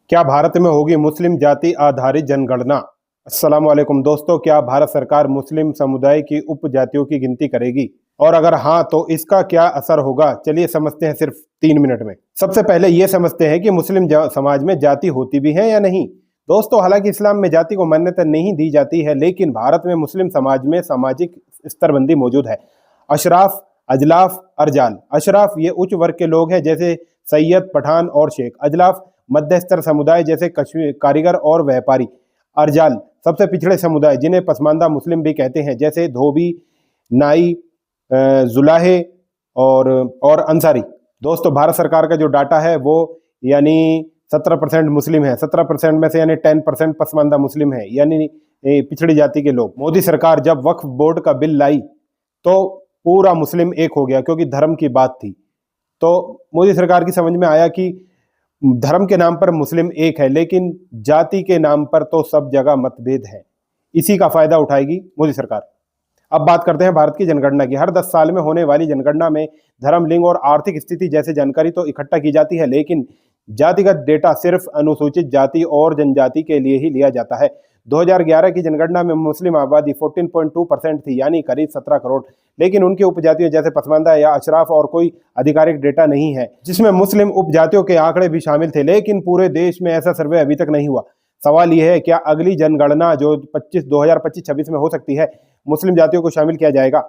क्या भारत में होगी मुस्लिम जाति आधारित जनगणना? अस्सलाम वालेकुम दोस्तों, क्या भारत सरकार मुस्लिम समुदाय की उपजातियों की गिनती करेगी और अगर हाँ तो इसका क्या असर होगा? चलिए समझते हैं सिर्फ 3 मिनट में। सबसे पहले ये समझते हैं कि मुस्लिम समाज में जाति होती भी है या नहीं। दोस्तों, हालांकि इस्लाम में जाति को मान्यता नहीं दी जाती है, लेकिन भारत में मुस्लिम समाज में सामाजिक स्तरबंदी मौजूद है। अशराफ, अजलाफ, अरजाल। अशराफ ये उच्च वर्ग के लोग हैं जैसे सैयद, पठान और शेख। अजलाफ मध्य स्तर समुदाय जैसे कश्मीर कारीगर और व्यापारी। अरजाल सबसे पिछड़े समुदाय जिन्हें पसमानदा मुस्लिम भी कहते हैं जैसे धोबी, नाई, जुलाहे और अंसारी। दोस्तों, भारत सरकार का जो डाटा है वो यानी 17% मुस्लिम है, 17% में से यानी 10% पसमानदा मुस्लिम है, यानी पिछड़ी जाति के लोग। मोदी सरकार जब वक्फ बोर्ड का बिल लाई तो पूरा मुस्लिम एक हो गया, क्योंकि धर्म की बात थी। तो मोदी सरकार की समझ में आया कि धर्म के नाम पर मुस्लिम एक है, लेकिन जाति के नाम पर तो सब जगह मतभेद है। इसी का फायदा उठाएगी मोदी सरकार। अब बात करते हैं भारत की जनगणना की। हर 10 साल में होने वाली जनगणना में धर्म, लिंग और आर्थिक स्थिति जैसे जानकारी तो इकट्ठा की जाती है, लेकिन जातिगत डेटा सिर्फ अनुसूचित जाति और जनजाति के लिए ही लिया जाता है। 2011 की जनगणना में मुस्लिम आबादी 14.2% थी, यानी करीब 17 करोड़, लेकिन उनकी उपजातियों जैसे पसमानदा या अशराफ और कोई आधिकारिक डेटा नहीं है जिसमें मुस्लिम उपजातियों के आंकड़े भी शामिल थे। लेकिन पूरे देश में ऐसा सर्वे अभी तक नहीं हुआ। सवाल यह है, क्या अगली जनगणना जो 2025-26 में हो सकती है, मुस्लिम जातियों को शामिल किया जाएगा?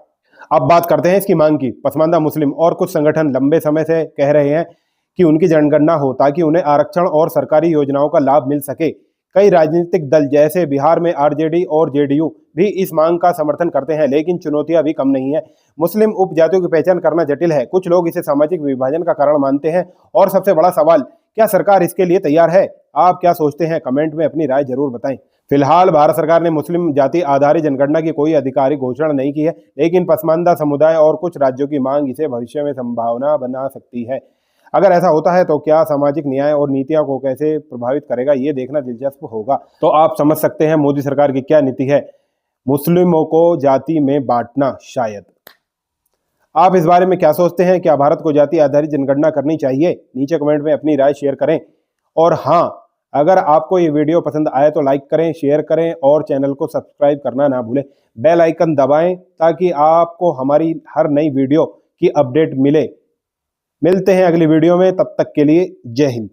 अब बात करते हैं इसकी मांग की। पसमानदा मुस्लिम और कुछ संगठन लंबे समय से कह रहे हैं कि उनकी जनगणना हो ताकि उन्हें आरक्षण और सरकारी योजनाओं का लाभ मिल सके। कई राजनीतिक दल जैसे बिहार में आरजेडी और जेडीयू भी इस मांग का समर्थन करते हैं, लेकिन चुनौतियां भी कम नहीं है। मुस्लिम उपजातियों की पहचान करना जटिल है, कुछ लोग इसे सामाजिक विभाजन का कारण मानते हैं, और सबसे बड़ा सवाल, क्या सरकार इसके लिए तैयार है? आप क्या सोचते हैं? कमेंट में अपनी राय जरूर बताएं। फिलहाल भारत सरकार ने मुस्लिम जाति आधारित जनगणना की कोई आधिकारिक घोषणा नहीं की है, लेकिन पसमानदा समुदाय और कुछ राज्यों की मांग इसे भविष्य में संभावना बना सकती है। अगर ऐसा होता है तो क्या सामाजिक न्याय और नीतियों को कैसे प्रभावित करेगा, ये देखना दिलचस्प होगा। तो आप समझ सकते हैं मोदी सरकार की क्या नीति है, मुस्लिमों को जाति में बांटना। शायद आप इस बारे में क्या सोचते हैं? क्या भारत को जाति आधारित जनगणना करनी चाहिए? नीचे कमेंट में अपनी राय शेयर करें। और हाँ, अगर आपको ये वीडियो पसंद आए तो लाइक करें, शेयर करें और चैनल को सब्सक्राइब करना ना भूलें। बेल आइकन दबाएं ताकि आपको हमारी हर नई वीडियो की अपडेट मिले। मिलते हैं अगली वीडियो में, तब तक के लिए जय हिंद।